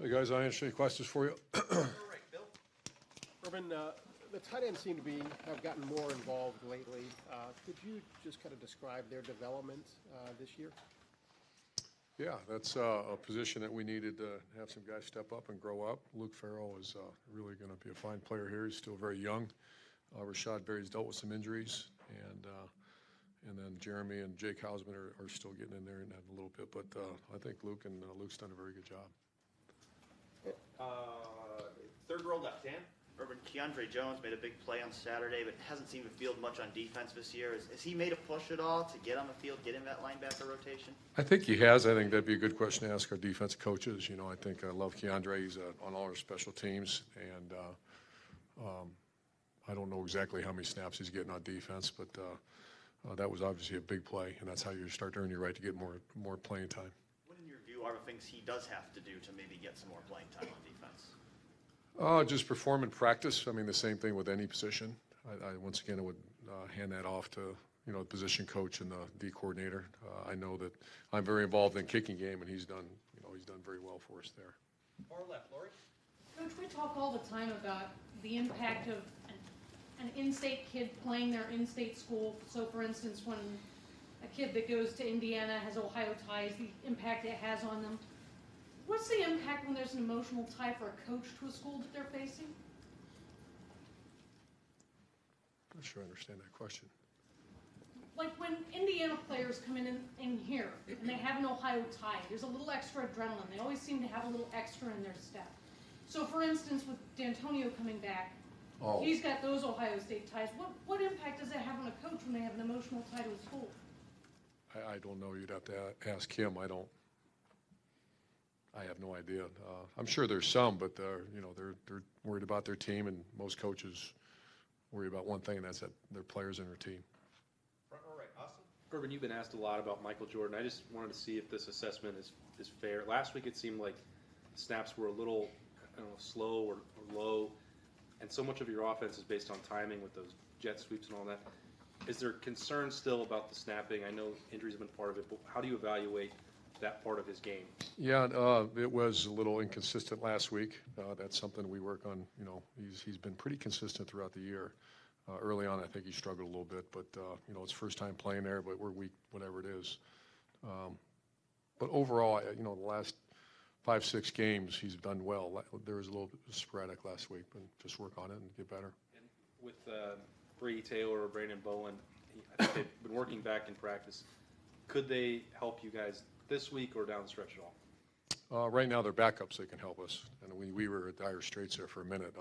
Hey guys, I answer any questions for you. All right, Bill. Urban, the tight ends seem to have gotten more involved lately. Could you just kind of describe their development this year? Yeah, that's a position that we needed to have some guys step up and grow up. Luke Farrell is really going to be a fine player here. He's still very young. Rashad Berry's dealt with some injuries, and then Jeremy and Jake Hausman are still getting in there and a little bit. But I think Luke's done a very good job. Third row left, Dan. Urban, Keandre Jones made a big play on Saturday, but hasn't seemed to field much on defense this year. Has he made a push at all to get on the field, get in that linebacker rotation? I think he has. I think that'd be a good question to ask our defensive coaches. You know, I think I love Keandre. He's on all our special teams, and I don't know exactly how many snaps he's getting on defense, but that was obviously a big play, and that's how you start to earn your right to get more playing time. What, in your view, are the things he does have to do to maybe get some more playing time on defense? Just perform in practice. I mean, the same thing with any position. I once again, I would hand that off to the position coach and the D coordinator. I know that I'm very involved in kicking game, and he's done very well for us there. Far left, Lori. Coach, we talk all the time about the impact of an in-state kid playing their in-state school. So, for instance, when a kid that goes to Indiana has Ohio ties, the impact it has on them. What's the impact when there's an emotional tie for a coach to a school that they're facing? I'm not sure I understand that question. Like when Indiana players come in here and they have an Ohio tie, there's a little extra adrenaline. They always seem to have a little extra in their step. So, for instance, with D'Antonio coming back, he's got those Ohio State ties. What impact does that have on a coach when they have an emotional tie to a school? I don't know. You'd have to ask him. I have no idea. I'm sure there's some, but they're worried about their team, and most coaches worry about one thing, and that's that their players and their team. Front row right, Austin. Urban, you've been asked a lot about Michael Jordan. I just wanted to see if this assessment is fair. Last week it seemed like snaps were a little slow or low, and so much of your offense is based on timing with those jet sweeps and all that. Is there concern still about the snapping? I know injuries have been part of it, but how do you evaluate that part of his game? Yeah, it was a little inconsistent last week. That's something we work on. He's been pretty consistent throughout the year. Early on, I think he struggled a little bit, but it's first time playing there, but we're weak, whatever it is. But overall, the last 5-6 games, he's done well. There was a little bit sporadic last week, but just work on it and get better. And with Brady Taylor or Brandon Bowen, I think they've been working back in practice. Could they help you guys this week or down the stretch at all? Right now, they're backups. They can help us. And we were at dire straits there for a minute.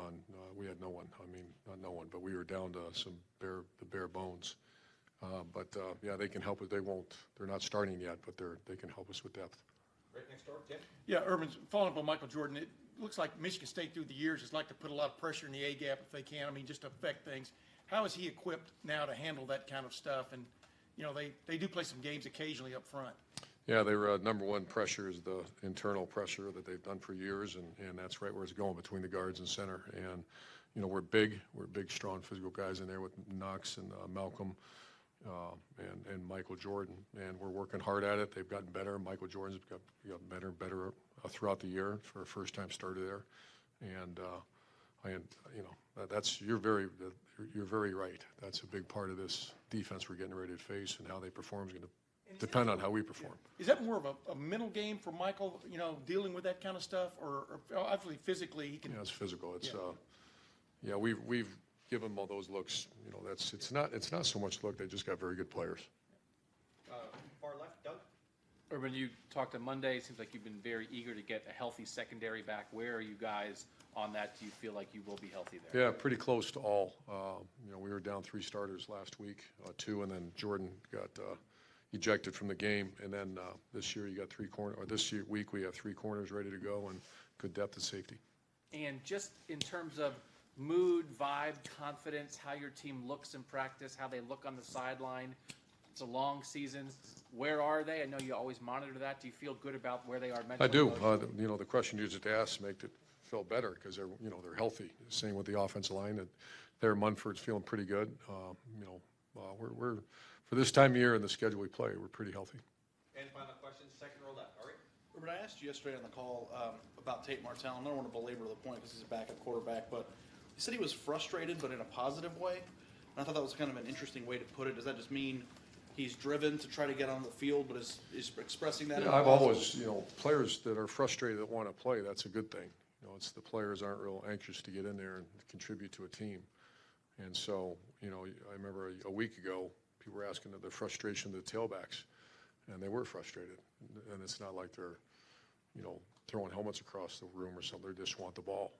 We had no one. I mean, not no one, but we were down to the bare bones. Yeah, they can help us. They're not starting yet, but they can help us with depth. Right next door, Tim. Yeah, Urban, following up on Michael Jordan, it looks like Michigan State through the years has liked to put a lot of pressure in the A-gap if they can. I mean, just to affect things. How is he equipped now to handle that kind of stuff? And, they do play some games occasionally up front. Yeah, their number one pressure is the internal pressure that they've done for years, and that's right where it's going between the guards and center. And, we're big, strong, physical guys in there with Knox and Malcolm and Michael Jordan, and we're working hard at it. They've gotten better. Michael Jordan's got better and better throughout the year for a first-time starter there. And you're very right. That's a big part of this defense we're getting ready to face, and how they perform is going to depend on how we perform. Is that more of a mental game for Michael, dealing with that kind of stuff, or obviously physically he can? Yeah, it's physical. It's we've given them all those looks. It's not so much look. They just got very good players. Far left, Doug. Urban, you talked on Monday. It seems like you've been very eager to get a healthy secondary back. Where are you guys on that? Do you feel like you will be healthy there? Yeah, pretty close to all. We were down 3 starters last week, 2, and then Jordan got ejected from the game. And then this year you got 3 corners. Or this week we have 3 corners ready to go and good depth of safety. And just in terms of mood, vibe, confidence, how your team looks in practice, how they look on the sideline. It's a long season. Where are they? I know you always monitor that. Do you feel good about where they are mentally? I do. The question you just asked make it feel better because they're healthy. Same with the offensive line. Munford's feeling pretty good. We're for this time of year and the schedule we play, we're pretty healthy. And final question, second row left. All right. Robert, I asked you yesterday on the call about Tate Martell. I don't want to belabor the point because he's a backup quarterback, but he said he was frustrated, but in a positive way. And I thought that was kind of an interesting way to put it. Does that just mean he's driven to try to get on the field, but is expressing that? Yeah, I've always, players that are frustrated that want to play, that's a good thing. It's the players aren't real anxious to get in there and contribute to a team. And so, I remember a week ago, people were asking the frustration of the tailbacks, and they were frustrated. And it's not like they're, throwing helmets across the room or something. They just want the ball.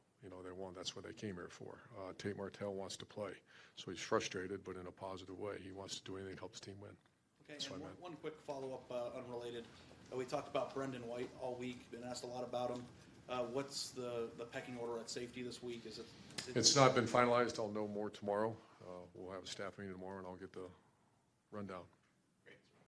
That's what they came here for. Tate Martell wants to play. So he's frustrated, but in a positive way. He wants to do anything to help his team win. Okay, and one quick follow-up, unrelated. We talked about Brendan White all week, been asked a lot about him. What's the pecking order at safety this week? It's not been finalized. I'll know more tomorrow. We'll have a staff meeting tomorrow, and I'll get the rundown.